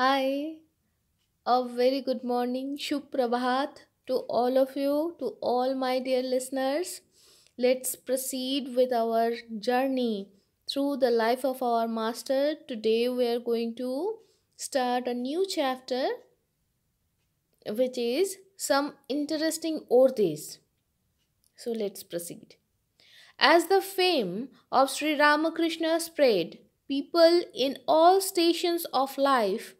Hi, a very good morning, Shubh Prabhat to all of you, to all my dear listeners. Let's proceed with our journey through the life of our master. Today we are going to start a new chapter, which is some interesting Worthies. So let's proceed. As the fame of Sri Ramakrishna spread, people in all stations of life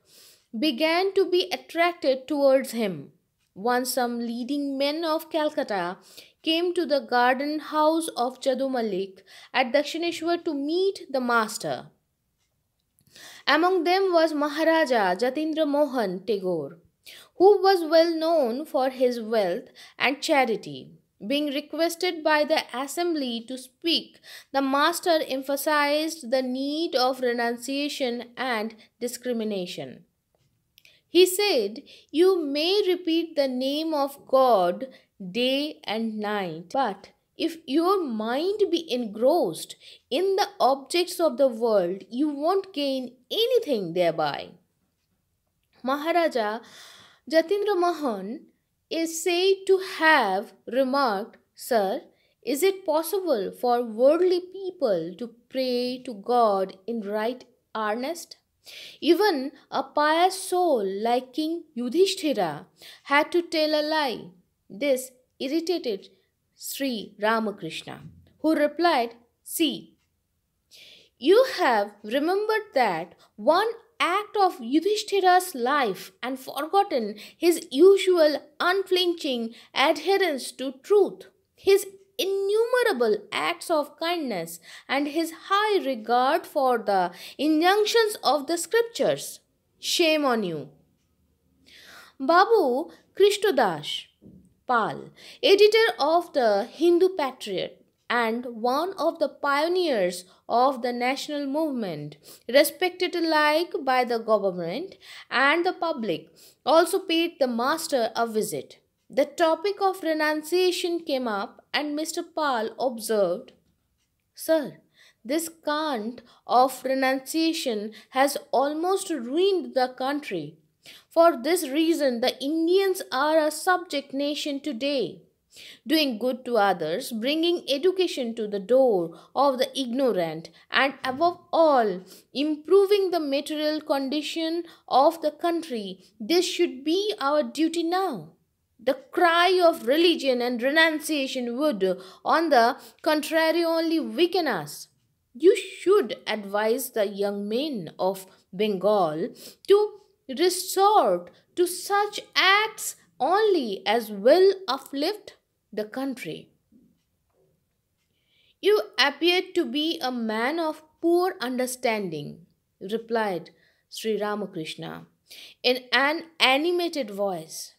began to be attracted towards him. Once some leading men of Calcutta came to the garden house of Jadu Malik at Dakshineshwar to meet the master. Among them was Maharaja Jatindra Mohan Tagore, who was well known for his wealth and charity. Being requested by the assembly to speak, the master emphasized the need of renunciation and discrimination. He said, "You may repeat the name of God day and night, but if your mind be engrossed in the objects of the world, you won't gain anything thereby." Maharaja Jatindra Mohan is said to have remarked, "Sir, is it possible for worldly people to pray to God in right earnest?" Even a pious soul like King Yudhishthira had to tell a lie. This irritated Sri Ramakrishna, who replied, "See, you have remembered that one act of Yudhishthira's life and forgotten his usual unflinching adherence to truth, his innumerable acts of kindness, and his high regard for the injunctions of the scriptures. Shame on you." Babu Krishnodas Pal, editor of the Hindu Patriot and one of the pioneers of the national movement, respected alike by the government and the public, also paid the master a visit. The topic of renunciation came up, and Mr. Pal observed, "Sir, this cant of renunciation has almost ruined the country. For this reason, the Indians are a subject nation today, doing good to others, bringing education to the door of the ignorant, and above all, improving the material condition of the country. This should be our duty now. The cry of religion and renunciation would, on the contrary, only weaken us. You should advise the young men of Bengal to resort to such acts only as will uplift the country." "You appear to be a man of poor understanding," replied Sri Ramakrishna in an animated voice.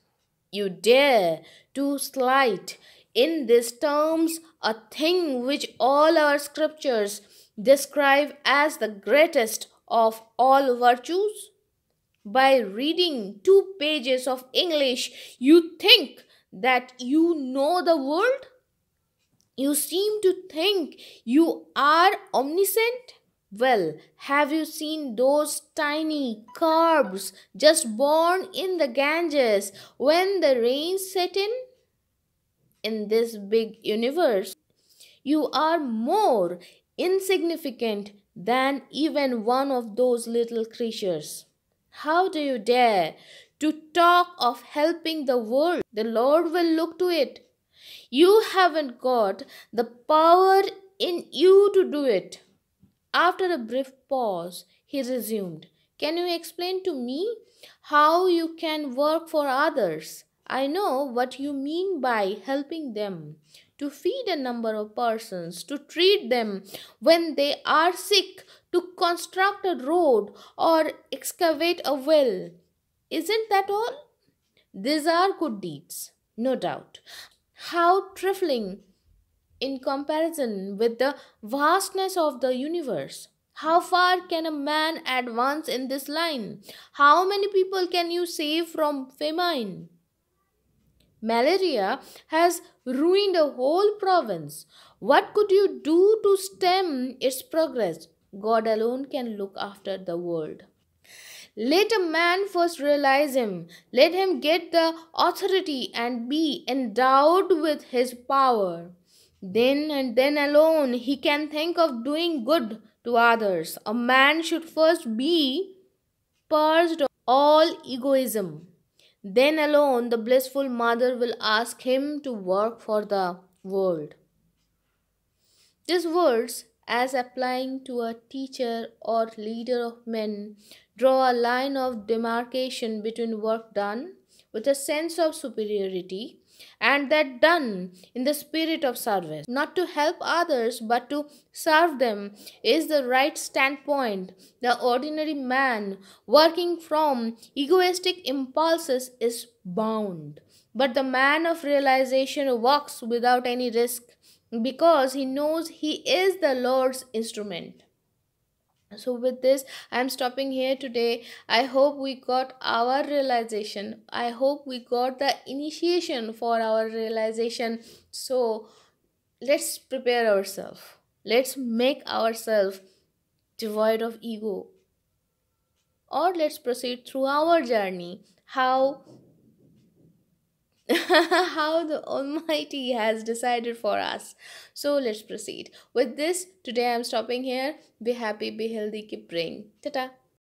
"You dare to slight in these terms a thing which all our scriptures describe as the greatest of all virtues? By reading 2 pages of English, you think that you know the world? You seem to think you are omniscient. Well, have you seen those tiny carbs just born in the Ganges when the rains set in? In this big universe, you are more insignificant than even one of those little creatures. How do you dare to talk of helping the world? The Lord will look to it. You haven't got the power in you to do it." After a brief pause, he resumed, "Can you explain to me how you can work for others? I know what you mean by helping them. To feed a number of persons, to treat them when they are sick, to construct a road or excavate a well. Isn't that all? These are good deeds, no doubt. How trifling in comparison with the vastness of the universe. How far can a man advance in this line? How many people can you save from famine? Malaria has ruined a whole province. What could you do to stem its progress? God alone can look after the world. Let a man first realize him. Let him get the authority and be endowed with his power. Then and then alone he can think of doing good to others. A man should first be purged of all egoism. Then alone the blissful mother will ask him to work for the world. These words, as applying to a teacher or leader of men, draw a line of demarcation between work done with a sense of superiority and that done in the spirit of service. Not to help others but to serve them is the right standpoint. The ordinary man working from egoistic impulses is bound. But the man of realization walks without any risk because he knows he is the Lord's instrument. So, with this, I am stopping here today. I hope we got our realization. I hope we got the initiation for our realization. So, let's prepare ourselves. Let's make ourselves devoid of ego, or let's proceed through our journey. How how the Almighty has decided for us. So let's proceed. With this, today I'm stopping here. Be happy, be healthy, keep praying. Ta ta.